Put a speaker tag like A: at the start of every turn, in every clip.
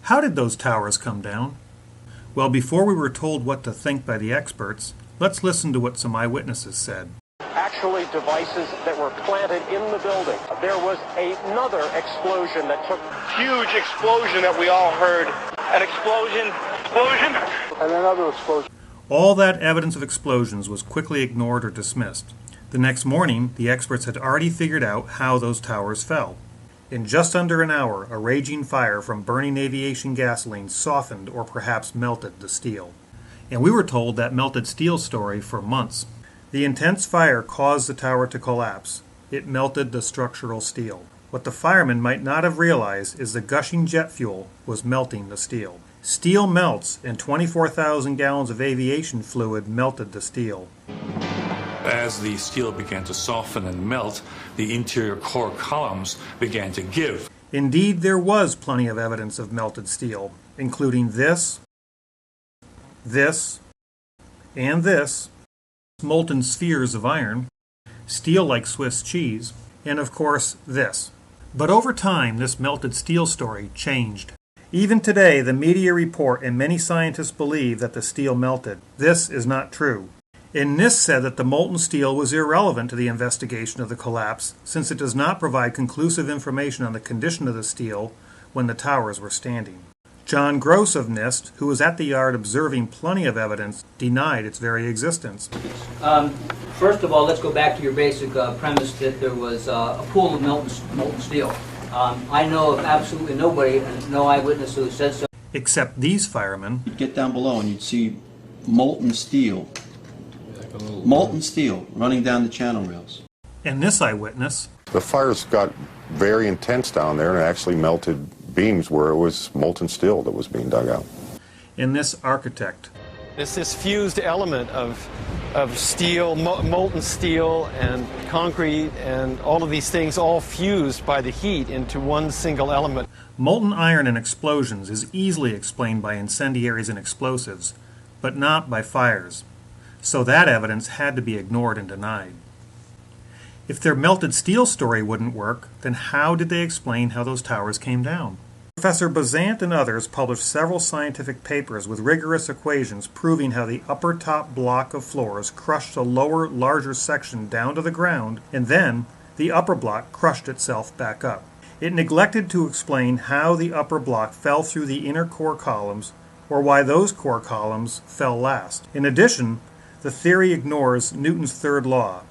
A: How did those towers come down? Well, before we were told what to think by the experts, let's listen to what some eyewitnesses said.
B: Actually, devices that were planted in the building. There was another explosion that took...
C: Huge explosion that we all heard. An explosion,
B: And another explosion.
A: All that evidence of explosions was quickly ignored or dismissed. The next morning, the experts had already figured out how those towers fell. In just under an hour, a raging fire from burning aviation gasoline softened or perhaps melted the steel. And we were told that melted steel story for months. The intense fire caused the tower to collapse. It melted the structural steel. What the firemen might not have realized is the gushing jet fuel was melting the steel. Steel melts, and 24,000 gallons of aviation fluid melted the steel.
D: As the steel began to soften and melt, the interior core columns began to give.
A: Indeed, there was plenty of evidence of melted steel, including this, and this, molten spheres of iron, steel like Swiss cheese, and of course this. But over time, this melted steel story changed. Even today, the media report and many scientists believe that the steel melted. This is not true. And NIST said that the molten steel was irrelevant to the investigation of the collapse, since it does not provide conclusive information on the condition of the steel when the towers were standing. John Gross of NIST, who was at the yard observing plenty of evidence, denied its very existence.
E: First of all, let's go back to your basic premise that there was a pool of molten steel. I know of absolutely nobody, and no eyewitness who said so.
A: Except these firemen.
F: You'd get down below and you'd see molten steel running down the channel rails.
A: And this eyewitness.
G: The fires got very intense down there and it actually melted beams where it was molten steel that was being dug out.
A: And this architect.
H: It's this fused element of steel, molten steel and concrete and all of these things all fused by the heat into one single element.
A: Molten iron in explosions is easily explained by incendiaries and explosives, but not by fires. So that evidence had to be ignored and denied. If their melted steel story wouldn't work, then how did they explain how those towers came down? Professor Bazant and others published several scientific papers with rigorous equations proving how the upper top block of floors crushed the lower, larger section down to the ground, and then the upper block crushed itself back up. It neglected to explain how the upper block fell through the inner core columns, or why those core columns fell last. In addition, the theory ignores Newton's third law.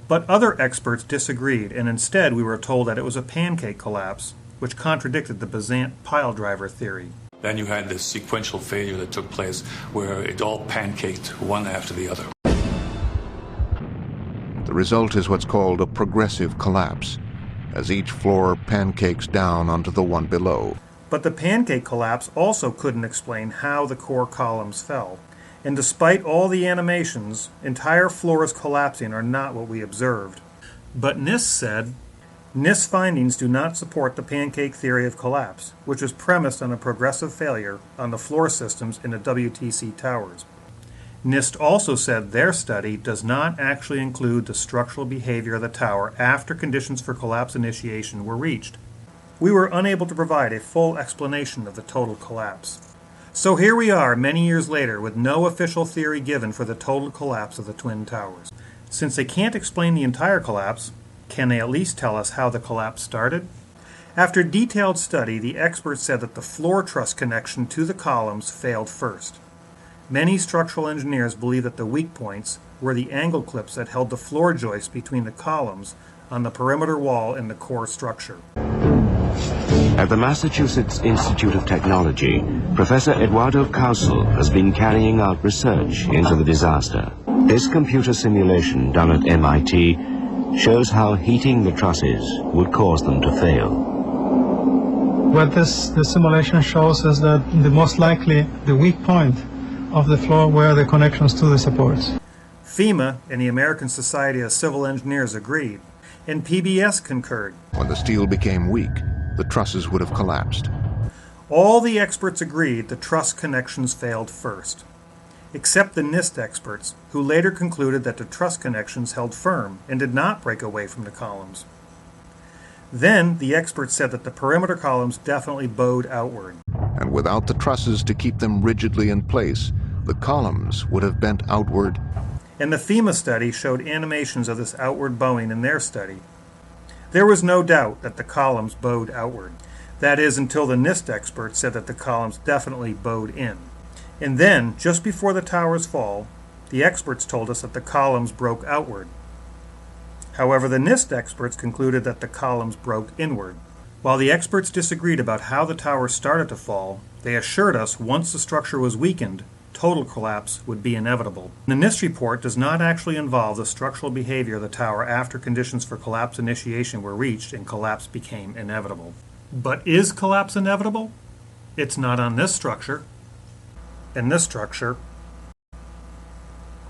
A: But other experts disagreed, and instead we were told that it was a pancake collapse, which contradicted the Bazant pile driver theory.
D: Then you had this sequential failure that took place where it all pancaked one after the other.
I: The result is what's called a progressive collapse, as each floor pancakes down onto the one below.
A: But the pancake collapse also couldn't explain how the core columns fell. And despite all the animations, entire floors collapsing are not what we observed. But NIST said, NIST findings do not support the pancake theory of collapse, which is premised on a progressive failure on the floor systems in the WTC towers. NIST also said their study does not actually include the structural behavior of the tower after conditions for collapse initiation were reached. We were unable to provide a full explanation of the total collapse. So here we are many years later with no official theory given for the total collapse of the Twin Towers. Since they can't explain the entire collapse, can they at least tell us how the collapse started? After detailed study, the experts said that the floor truss connection to the columns failed first. Many structural engineers believe that the weak points were the angle clips that held the floor joists between the columns on the perimeter wall and the core structure.
J: At the Massachusetts Institute of Technology, Professor Eduardo Causel has been carrying out research into the disaster. This computer simulation done at MIT shows how heating the trusses would cause them to fail.
K: What this simulation shows is that the most likely the weak point of the floor were the connections to the supports.
A: FEMA and the American Society of Civil Engineers agreed, and PBS concurred.
I: When the steel became weak, the trusses would have collapsed.
A: All the experts agreed the truss connections failed first, except the NIST experts, who later concluded that the truss connections held firm and did not break away from the columns. Then the experts said that the perimeter columns definitely bowed outward.
I: and without the trusses to keep them rigidly in place, the columns would have bent outward.
A: And the FEMA study showed animations of this outward bowing in their study. There was no doubt that the columns bowed outward. That is, until the NIST experts said that the columns definitely bowed in. And then, just before the towers fall, the experts told us that the columns broke outward. However, the NIST experts concluded that the columns broke inward. While the experts disagreed about how the towers started to fall, they assured us once the structure was weakened, total collapse would be inevitable. The NIST report does not actually involve the structural behavior of the tower after conditions for collapse initiation were reached and collapse became inevitable. But is collapse inevitable? It's not on this structure, and this structure,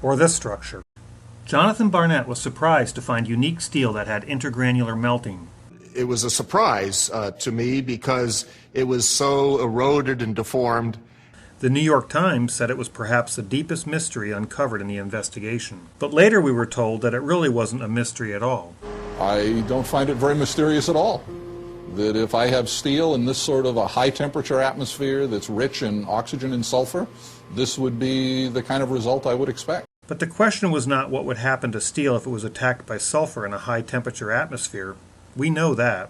A: or this structure. Jonathan Barnett was surprised to find unique steel that had intergranular melting.
L: It was a surprise to me because it was so eroded and deformed.
A: The New York Times said it was perhaps the deepest mystery uncovered in the investigation. But later we were told that it really wasn't a mystery at all.
M: I don't find it very mysterious at all. That if I have steel in this sort of a high temperature atmosphere that's rich in oxygen and sulfur, this would be the kind of result I would expect.
A: But the question was not what would happen to steel if it was attacked by sulfur in a high temperature atmosphere. We know that.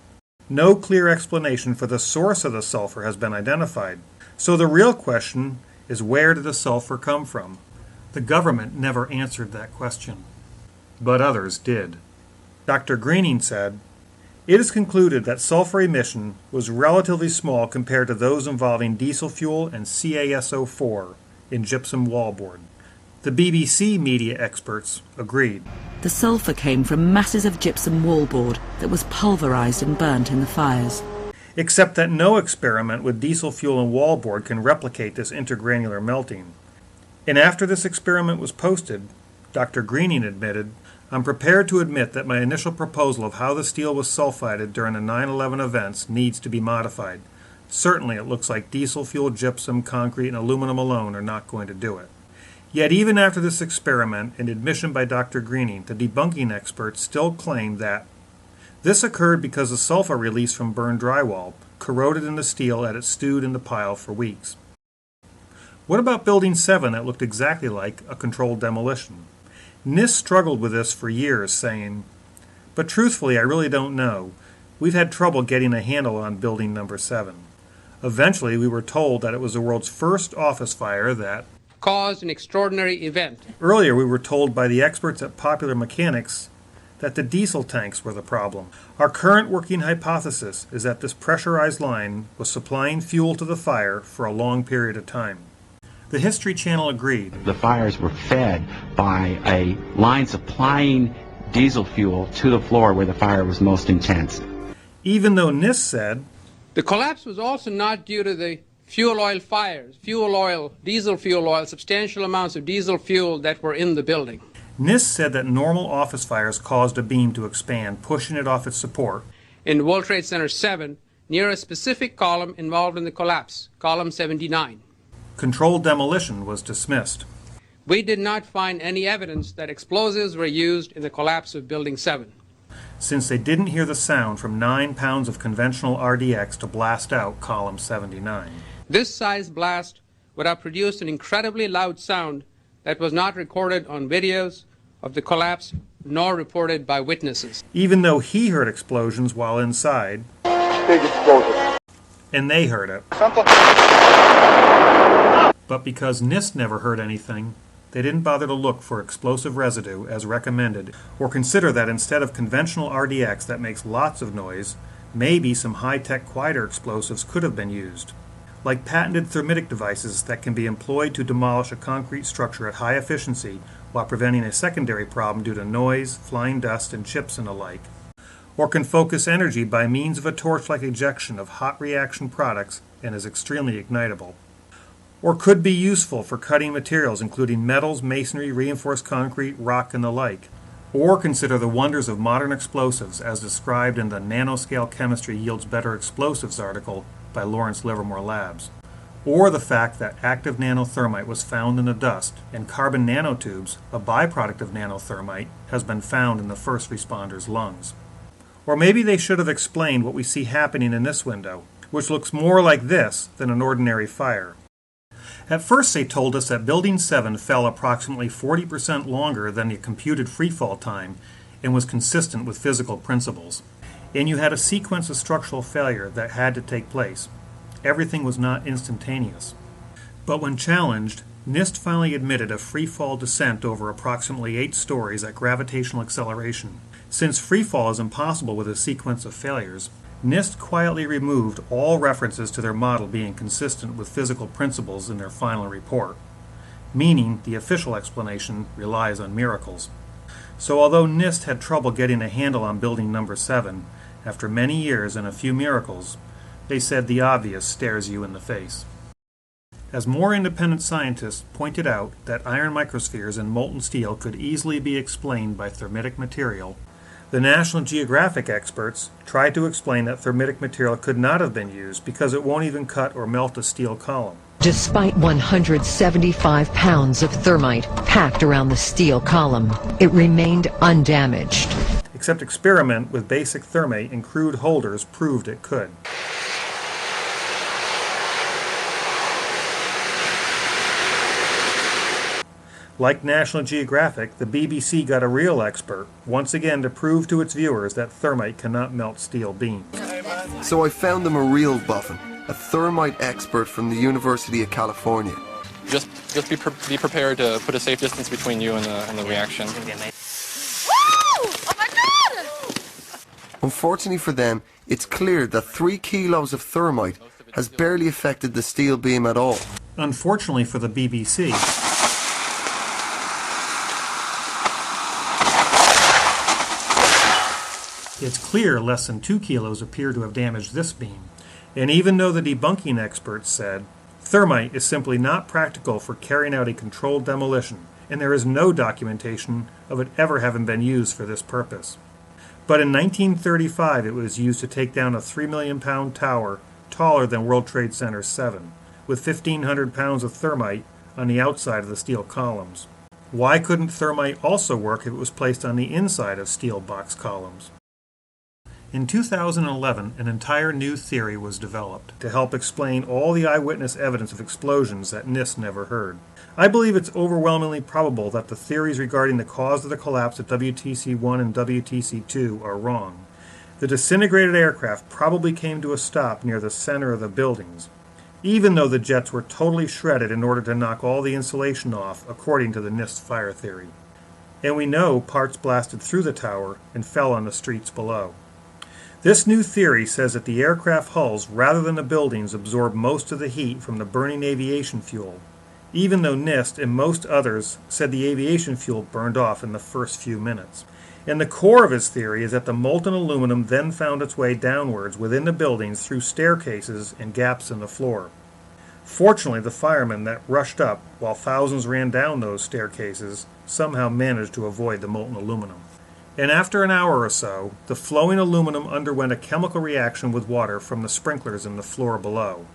A: No clear explanation for the source of the sulfur has been identified. So the real question is, where did the sulfur come from? The government never answered that question, but others did. Dr. Greening said, "It is concluded that sulfur emission was relatively small compared to those involving diesel fuel and CaSO4 in gypsum wallboard." The BBC media experts agreed.
N: The sulfur came from masses of gypsum wallboard that was pulverized and burnt in the fires.
A: Except that no experiment with diesel fuel and wallboard can replicate this intergranular melting. And after this experiment was posted, Dr. Greening admitted, "I'm prepared to admit that my initial proposal of how the steel was sulfided during the 9/11 events needs to be modified. Certainly it looks like diesel fuel, gypsum, concrete, and aluminum alone are not going to do it." Yet even after this experiment and admission by Dr. Greening, the debunking experts still claim that this occurred because the sulfur released from burned drywall corroded in the steel as it stewed in the pile for weeks. What about Building 7 that looked exactly like a controlled demolition? NIST struggled with this for years, saying, "But truthfully, I really don't know. We've had trouble getting a handle on Building Number 7. Eventually, we were told that it was the world's first office fire that
O: caused an extraordinary event.
A: Earlier, we were told by the experts at Popular Mechanics that the diesel tanks were the problem. Our current working hypothesis is that this pressurized line was supplying fuel to the fire for a long period of time." The History Channel agreed.
P: The fires were fed by a line supplying diesel fuel to the floor where the fire was most intense.
A: Even though NIST said
O: the collapse was also not due to the fuel oil fires, diesel fuel oil, substantial amounts of diesel fuel that were in the building.
A: NIST said that normal office fires caused a beam to expand, pushing it off its support.
O: In World Trade Center 7, near a specific column involved in the collapse, column 79.
A: Controlled demolition was dismissed.
O: We did not find any evidence that explosives were used in the collapse of Building 7.
A: Since they didn't hear the sound from 9 pounds of conventional RDX to blast out column 79.
O: This size blast would have produced an incredibly loud sound that was not recorded on videos of the collapse nor reported by witnesses.
A: Even though he heard explosions while inside,
C: Big explosion.
A: And they heard it. But because NIST never heard anything, they didn't bother to look for explosive residue as recommended, or consider that instead of conventional RDX that makes lots of noise, maybe some high-tech quieter explosives could have been used, like patented thermitic devices that can be employed to demolish a concrete structure at high efficiency while preventing a secondary problem due to noise, flying dust, and chips and the like, or can focus energy by means of a torch-like ejection of hot reaction products and is extremely ignitable, or could be useful for cutting materials including metals, masonry, reinforced concrete, rock, and the like, or consider the wonders of modern explosives as described in the Nanoscale Chemistry Yields Better Explosives article by Lawrence Livermore Labs, or the fact that active nanothermite was found in the dust and carbon nanotubes, a byproduct of nanothermite, has been found in the first responders' lungs. Or maybe they should have explained what we see happening in this window. which looks more like this than an ordinary fire. At first they told us that Building 7 fell approximately 40% longer than the computed freefall time and was consistent with physical principles. And you had a sequence of structural failure that had to take place. Everything was not instantaneous. But when challenged, NIST finally admitted a freefall descent over approximately 8 stories at gravitational acceleration. Since freefall is impossible with a sequence of failures, NIST quietly removed all references to their model being consistent with physical principles in their final report, meaning the official explanation relies on miracles. So although NIST had trouble getting a handle on building number 7, after many years and a few miracles, they said the obvious stares you in the face. As more independent scientists pointed out that iron microspheres and molten steel could easily be explained by thermitic material, the National Geographic experts tried to explain that thermitic material could not have been used because it won't even cut or melt a steel column.
Q: Despite 175 pounds of thermite packed around the steel column, it remained undamaged.
A: Except experiment with basic thermate and crude holders proved it could. Like National Geographic, the BBC got a real expert, once again to prove to its viewers that thermite cannot melt steel beams.
R: So I found them a real boffin, a thermite expert from the University of California.
S: Just be prepared to put a safe distance between you and the reaction.
T: Oh my God!
R: Unfortunately for them, it's clear that 3 kilos of thermite has barely affected the steel beam at all.
A: Unfortunately for the BBC, it's clear less than 2 kilos appear to have damaged this beam. And even though the debunking experts said, thermite is simply not practical for carrying out a controlled demolition, and there is no documentation of it ever having been used for this purpose. But in 1935 it was used to take down a 3 million pound tower taller than World Trade Center 7, with 1,500 pounds of thermite on the outside of the steel columns. Why couldn't thermite also work if it was placed on the inside of steel box columns? In 2011, an entire new theory was developed to help explain all the eyewitness evidence of explosions that NIST never heard. I believe it's overwhelmingly probable that the theories regarding the cause of the collapse at WTC-1 and WTC-2 are wrong. The disintegrated aircraft probably came to a stop near the center of the buildings, even though the jets were totally shredded in order to knock all the insulation off, according to the NIST fire theory. And we know parts blasted through the tower and fell on the streets below. This new theory says that the aircraft hulls rather than the buildings absorb most of the heat from the burning aviation fuel, even though NIST and most others said the aviation fuel burned off in the first few minutes. And the core of his theory is that the molten aluminum then found its way downwards within the buildings through staircases and gaps in the floor. Fortunately, the firemen that rushed up while thousands ran down those staircases somehow managed to avoid the molten aluminum. And after an hour or so, the flowing aluminum underwent a chemical reaction with water from the sprinklers in the floor below.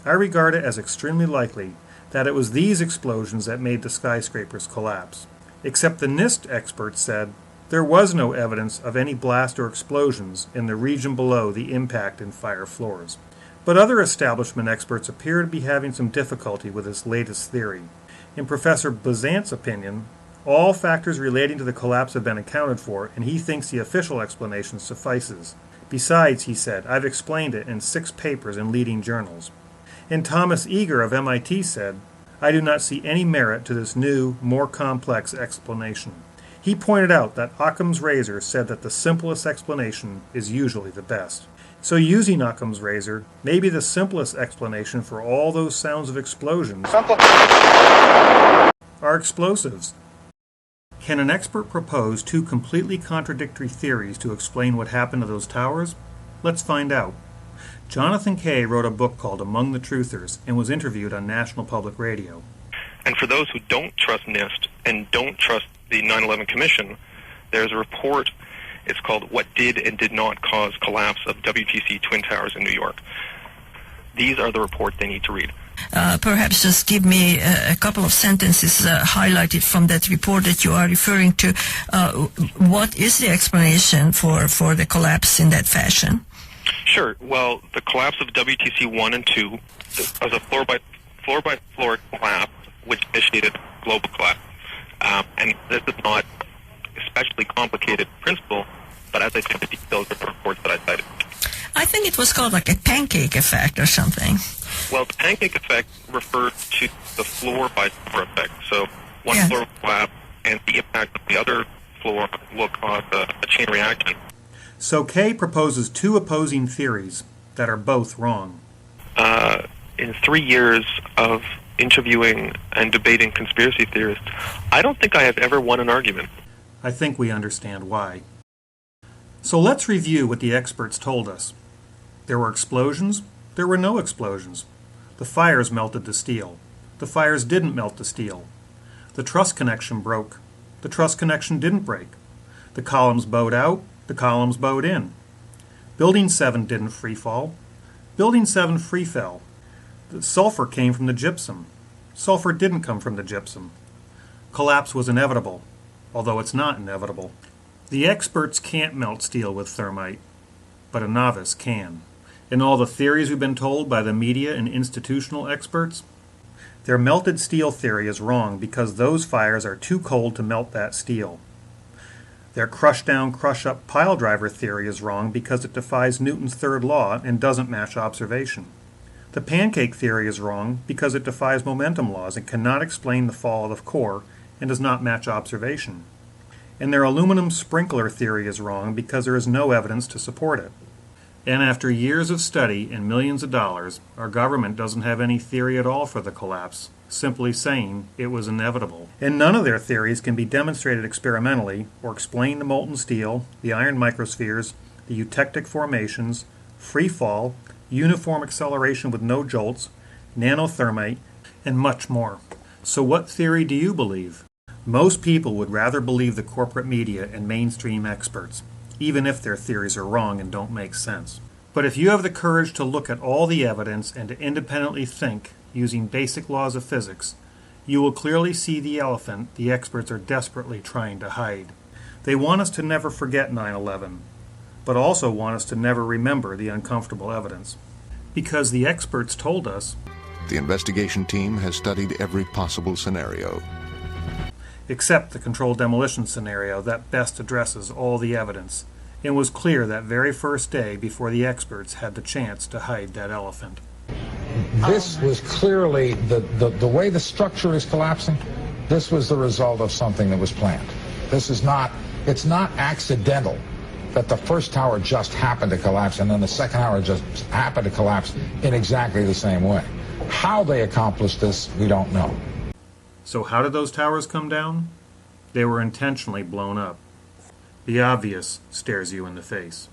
A: I regard it as extremely likely that it was these explosions that made the skyscrapers collapse. Except the NIST experts said there was no evidence of any blast or explosions in the region below the impact and fire floors. But other establishment experts appear to be having some difficulty with this latest theory. In Professor Bazant's opinion, all factors relating to the collapse have been accounted for, and he thinks the official explanation suffices. Besides, he said, I've explained it in 6 papers in leading journals. And Thomas Eager of MIT said, I do not see any merit to this new, more complex explanation. He pointed out that Occam's razor said that the simplest explanation is usually the best. So using Occam's razor may be the simplest explanation for all those sounds of explosions are explosives. Can an expert propose 2 completely contradictory theories to explain what happened to those towers? Let's find out. Jonathan Kay wrote a book called Among the Truthers and was interviewed on National Public Radio.
U: And for those who don't trust NIST and don't trust the 9/11 Commission, there's a report, it's called What Did and Did Not Cause Collapse of WTC Twin Towers in New York. These are the reports they need to read.
V: Perhaps just give me a couple of sentences highlighted from that report that you are referring to. What is the explanation for the collapse in that fashion?
U: Sure. Well, the collapse of WTC 1 and 2 was a floor-by-floor collapse, which initiated global collapse. And this is not especially complicated principle, but as I said, the details of the reports that I cited.
V: I think it was called like a pancake effect or something.
U: Well, the pancake effect refers to the floor-by-floor effect. So one floor will collapse, and the impact of the other floor will cause a chain reaction.
A: So Kay proposes two opposing theories that are both wrong.
U: In 3 years of interviewing and debating conspiracy theorists, I don't think I have ever won an argument.
A: I think we understand why. So let's review what the experts told us. There were explosions. There were no explosions. The fires melted the steel. The fires didn't melt the steel. The truss connection broke. The truss connection didn't break. The columns bowed out. The columns bowed in. Building 7 didn't free fall. Building 7 free fell. The sulfur came from the gypsum. Sulfur didn't come from the gypsum. Collapse was inevitable, although it's not inevitable. The experts can't melt steel with thermite, but a novice can. In all the theories we've been told by the media and institutional experts, their melted steel theory is wrong because those fires are too cold to melt that steel. Their crush-down, crush-up pile-driver theory is wrong because it defies Newton's third law and doesn't match observation. The pancake theory is wrong because it defies momentum laws and cannot explain the fall of the core and does not match observation. And their aluminum sprinkler theory is wrong because there is no evidence to support it. And after years of study and millions of dollars, our government doesn't have any theory at all for the collapse, simply saying it was inevitable. And none of their theories can be demonstrated experimentally or explain the molten steel, the iron microspheres, the eutectic formations, free fall, uniform acceleration with no jolts, nanothermite, and much more. So what theory do you believe? Most people would rather believe the corporate media and mainstream experts, even if their theories are wrong and don't make sense. But if you have the courage to look at all the evidence and to independently think using basic laws of physics, you will clearly see the elephant the experts are desperately trying to hide. They want us to never forget 9/11, but also want us to never remember the uncomfortable evidence. Because the experts told us,
I: the investigation team has studied every possible scenario,
A: except the controlled demolition scenario that best addresses all the evidence, and was clear that very first day before the experts had the chance to hide that elephant.
B: This was clearly, the way the structure is collapsing, this was the result of something that was planned. It's not accidental that the first tower just happened to collapse and then the second tower just happened to collapse in exactly the same way. How they accomplished this, we don't know.
A: So how did those towers come down? They were intentionally blown up. The obvious stares you in the face.